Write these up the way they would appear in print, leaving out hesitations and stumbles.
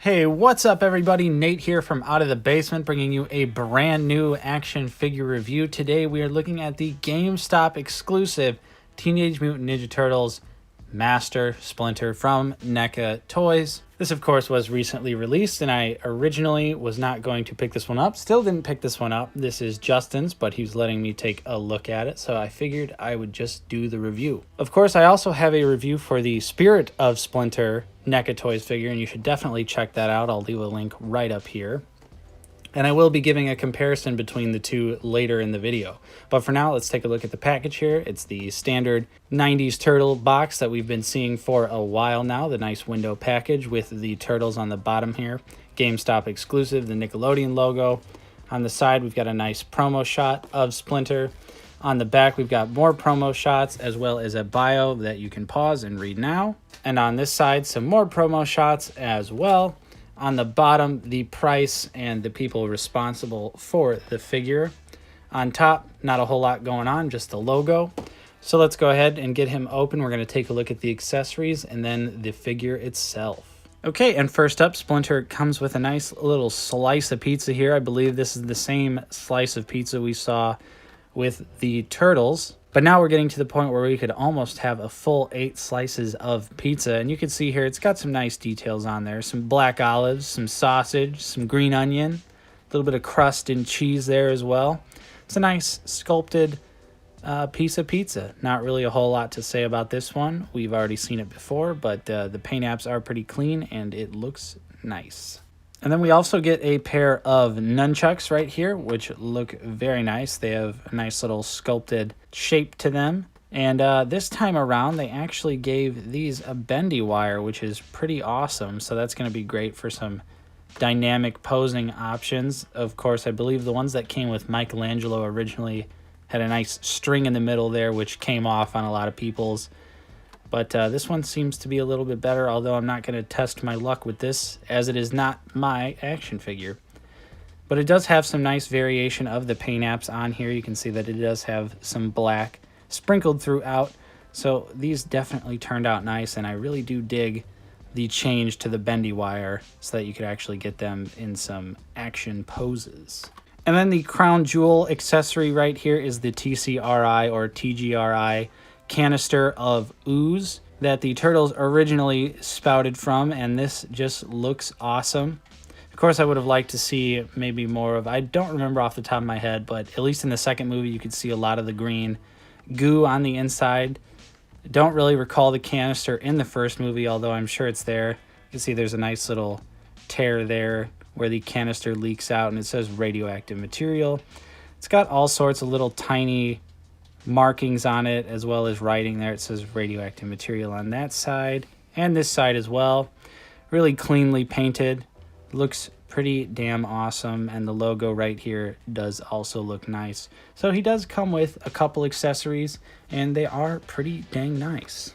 Hey, what's up everybody? Nate here from Out of the Basement, bringing you a brand new action figure review. Today we are looking at the GameStop exclusive Teenage Mutant Ninja Turtles Master Splinter from NECA Toys. This of course was recently released and I originally was not going to pick this one up. Still didn't pick this one up. This is Justin's, but he was letting me take a look at it, so I figured I would just do the review. Of course, I also have a review for the Spirit of Splinter NECA Toys figure, and you should definitely check that out. I'll leave a link right up here. And I will be giving a comparison between the two later in the video. But for now, let's take a look at the package here. It's the standard 90s turtle box that we've been seeing for a while now. The nice window package with the turtles on the bottom here. GameStop exclusive, the Nickelodeon logo. On the side, we've got a nice promo shot of Splinter. On the back, we've got more promo shots as well as a bio that you can pause and read now. And on this side, some more promo shots as well. On the bottom, the price and the people responsible for the figure. On top, not a whole lot going on, just the logo. So let's go ahead and get him open. We're going to take a look at the accessories and then the figure itself. Okay, and first up, Splinter comes with a nice little slice of pizza here. I believe this is the same slice of pizza we saw with the Turtles. But now we're getting to the point where we could almost have a full 8 slices of pizza. And you can see here, it's got some nice details on there. Some black olives, some sausage, some green onion, a little bit of crust and cheese there as well. It's a nice sculpted piece of pizza. Not really a whole lot to say about this one. We've already seen it before, but the paint apps are pretty clean and it looks nice. And then we also get a pair of nunchucks right here, which look very nice. They have a nice little sculpted shape to them. And this time around, they actually gave these a bendy wire, which is pretty awesome. So that's going to be great for some dynamic posing options. Of course, I believe the ones that came with Michelangelo originally had a nice string in the middle there, which came off on a lot of people's. But this one seems to be a little bit better, although I'm not going to test my luck with this, as it is not my action figure. But it does have some nice variation of the paint apps on here. You can see that it does have some black sprinkled throughout. So these definitely turned out nice, and I really do dig the change to the bendy wire so that you could actually get them in some action poses. And then the crown jewel accessory right here is the TCRI or TGRI canister of ooze that the Turtles originally spouted from, and this just looks awesome. Of course, I would have liked to see maybe more of, I don't remember off the top of my head, but at least in the second movie you could see a lot of the green goo on the inside. Don't really recall the canister in the first movie, although I'm sure it's there. You can see there's a nice little tear there where the canister leaks out and it says radioactive material. It's got all sorts of little tiny markings on it, as well as writing there. It says radioactive material on that side and this side as well. Really cleanly painted. Looks pretty damn awesome, and the logo right here does also look nice. So he does come with a couple accessories and they are pretty dang nice.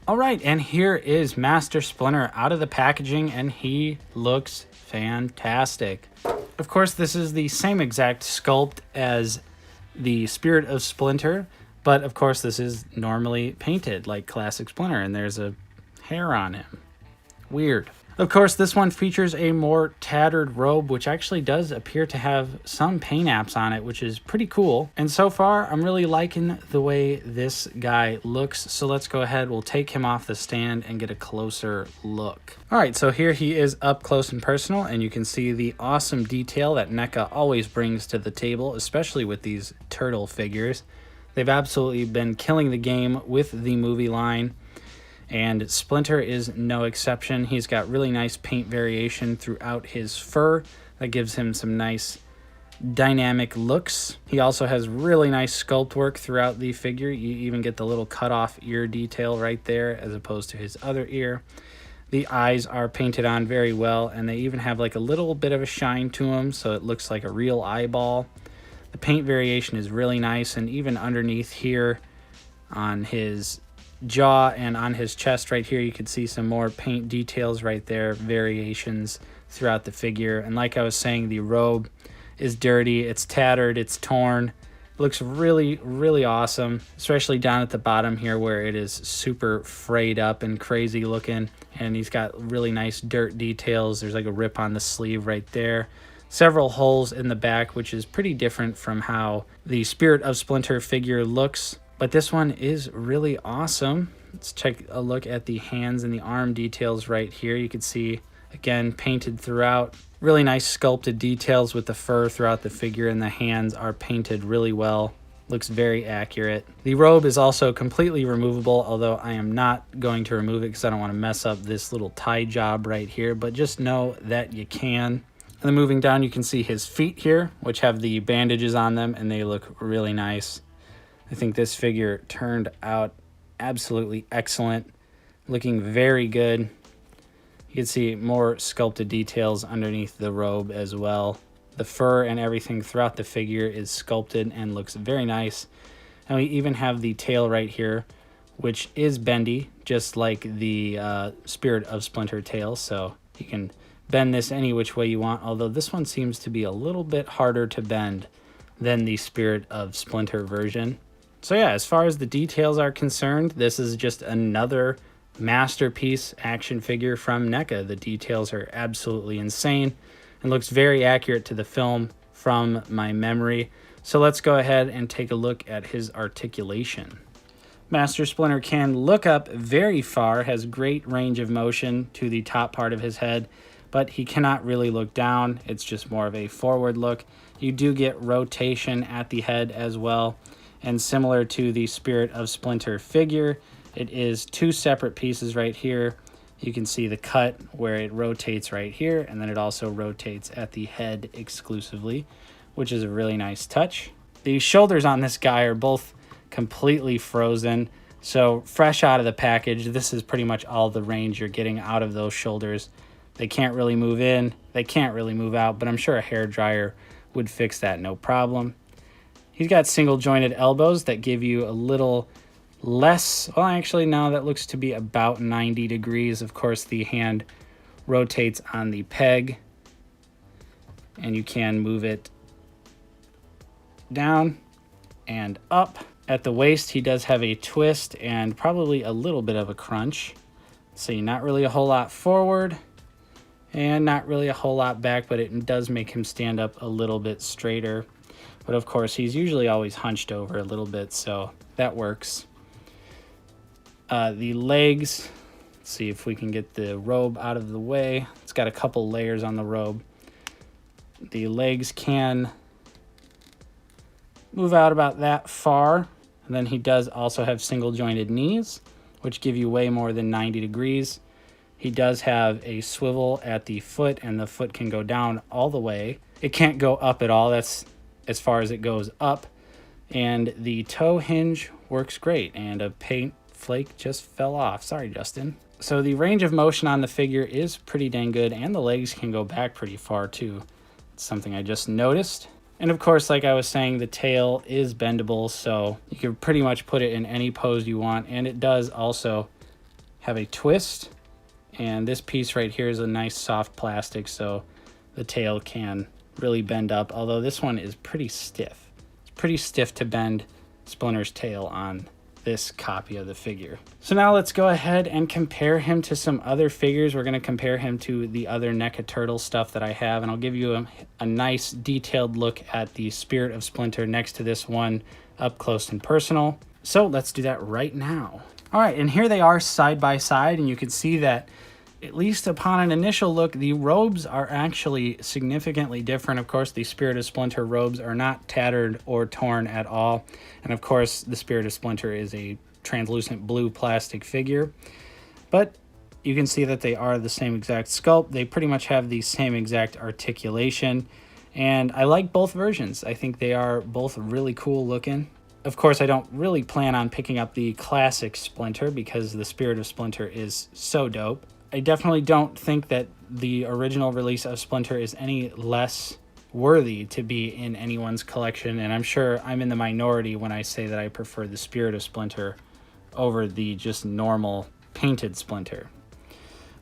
All right, and here is Master Splinter out of the packaging, and he looks fantastic. Of course, this is the same exact sculpt as the Spirit of Splinter, but of course this is normally painted like classic Splinter, and there's a hair on him. Weird. Of course, this one features a more tattered robe, which actually does appear to have some paint apps on it, which is pretty cool. And so far, I'm really liking the way this guy looks. So let's go ahead, we'll take him off the stand and get a closer look. All right, so here he is up close and personal, and you can see the awesome detail that NECA always brings to the table, especially with these turtle figures. They've absolutely been killing the game with the movie line. And Splinter is no exception. He's got really nice paint variation throughout his fur that gives him some nice dynamic looks. He also has really nice sculpt work throughout the figure. You even get the little cut off ear detail right there as opposed to his other ear. The eyes are painted on very well, and they even have like a little bit of a shine to them, so it looks like a real eyeball. The paint variation is really nice, and even underneath here on his jaw and on his chest right here, you can see some more paint details right there, variations throughout the figure. And like I was saying, the robe is dirty, it's tattered, it's torn, Looks really, really awesome, especially down at the bottom here where it is super frayed up and crazy looking. And he's got really nice dirt details. There's like a rip on the sleeve right there. Several holes in the back, which is pretty different from how the Spirit of Splinter figure looks. But this one is really awesome. Let's take a look at the hands and the arm details right here. You can see, again, painted throughout. Really nice sculpted details with the fur throughout the figure, and the hands are painted really well. Looks very accurate. The robe is also completely removable, although I am not going to remove it because I don't want to mess up this little tie job right here, but just know that you can. And then moving down, you can see his feet here, which have the bandages on them, and they look really nice. I think this figure turned out absolutely excellent, looking very good. You can see more sculpted details underneath the robe as well. The fur and everything throughout the figure is sculpted and looks very nice. And we even have the tail right here, which is bendy, just like the Spirit of Splinter tail. So you can bend this any which way you want, although this one seems to be a little bit harder to bend than the Spirit of Splinter version. So yeah, as far as the details are concerned, this is just another masterpiece action figure from NECA. The details are absolutely insane and looks very accurate to the film from my memory. So let's go ahead and take a look at his articulation. Master Splinter can look up very far, has great range of motion to the top part of his head, but he cannot really look down. It's just more of a forward look. You do get rotation at the head as well. And similar to the Spirit of Splinter figure, it is two separate pieces right here. You can see the cut where it rotates right here, and then it also rotates at the head exclusively, which is a really nice touch. The shoulders on this guy are both completely frozen. So fresh out of the package, this is pretty much all the range you're getting out of those shoulders. They can't really move in, they can't really move out, but I'm sure a hairdryer would fix that no problem. He's got single jointed elbows that give you a little less, well actually no, that looks to be about 90 degrees. Of course the hand rotates on the peg and you can move it down and up. At the waist he does have a twist and probably a little bit of a crunch. See, not really a whole lot forward and not really a whole lot back, but it does make him stand up a little bit straighter. But of course, he's usually always hunched over a little bit, so that works. The legs, let's see if we can get the robe out of the way. It's got a couple layers on the robe. The legs can move out about that far. And then he does also have single jointed knees, which give you way more than 90 degrees. He does have a swivel at the foot, and the foot can go down all the way. It can't go up at all. That's as far as it goes up. And the toe hinge works great. And a paint flake just fell off. Sorry, Justin. So the range of motion on the figure is pretty dang good, and the legs can go back pretty far too. It's something I just noticed. And of course, like I was saying, the tail is bendable, so you can pretty much put it in any pose you want. And it does also have a twist. And this piece right here is a nice soft plastic, so the tail can really bend up, although this one is pretty stiff. It's pretty stiff to bend Splinter's tail on this copy of the figure. So now let's go ahead and compare him to some other figures. We're going to compare him to the other NECA Turtle stuff that I have, and I'll give you a nice detailed look at the Spirit of Splinter next to this one up close and personal. So let's do that right now. All right, and here they are side by side, and you can see that at least upon an initial look, the robes are actually significantly different. Of course, the Spirit of Splinter robes are not tattered or torn at all. And of course, the Spirit of Splinter is a translucent blue plastic figure. But you can see that they are the same exact sculpt. They pretty much have the same exact articulation. And I like both versions. I think they are both really cool looking. Of course, I don't really plan on picking up the classic Splinter because the Spirit of Splinter is so dope. I definitely don't think that the original release of Splinter is any less worthy to be in anyone's collection, and I'm sure I'm in the minority when I say that I prefer the Spirit of Splinter over the just normal painted Splinter.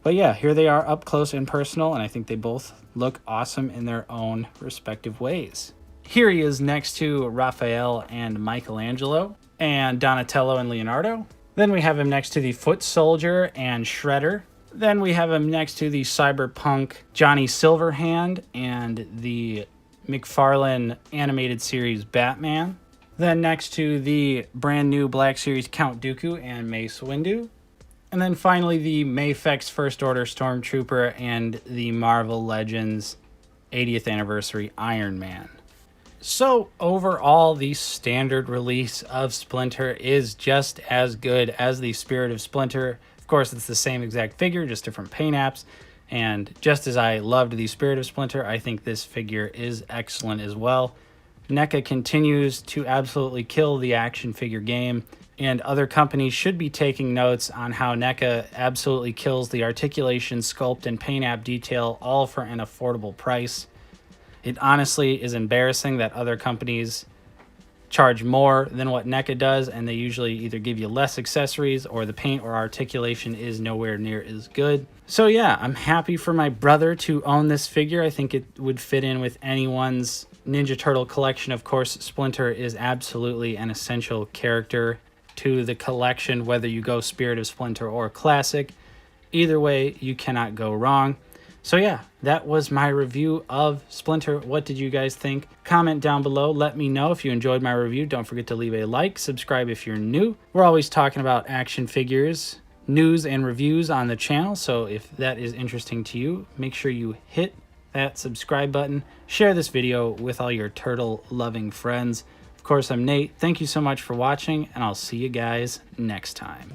But yeah, here they are up close and personal, and I think they both look awesome in their own respective ways. Here he is next to Raphael and Michelangelo, and Donatello and Leonardo. Then we have him next to the Foot Soldier and Shredder. Then we have him next to the Cyberpunk Johnny Silverhand and the McFarlane animated series Batman. Then next to the brand new Black Series Count Dooku and Mace Windu. And then finally the Mafex First Order Stormtrooper and the Marvel Legends 80th Anniversary Iron Man. So overall, the standard release of Splinter is just as good as the Spirit of Splinter. Of course, it's the same exact figure, just different paint apps. And just as I loved the Spirit of Splinter, I think this figure is excellent as well. NECA continues to absolutely kill the action figure game, and other companies should be taking notes on how NECA absolutely kills the articulation, sculpt, and paint app detail, all for an affordable price. It honestly is embarrassing that other companies charge more than what NECA does, and they usually either give you less accessories or the paint or articulation is nowhere near as good. So yeah, I'm happy for my brother to own this figure. I think it would fit in with anyone's Ninja Turtle collection. Of course, Splinter is absolutely an essential character to the collection, whether you go Spirit of Splinter or Classic. Either way, you cannot go wrong. So yeah, that was my review of Splinter. What did you guys think? Comment down below. Let me know if you enjoyed my review. Don't forget to leave a like, subscribe if you're new. We're always talking about action figures, news, and reviews on the channel. So if that is interesting to you, make sure you hit that subscribe button. Share this video with all your turtle-loving friends. Of course, I'm Nate. Thank you so much for watching, and I'll see you guys next time.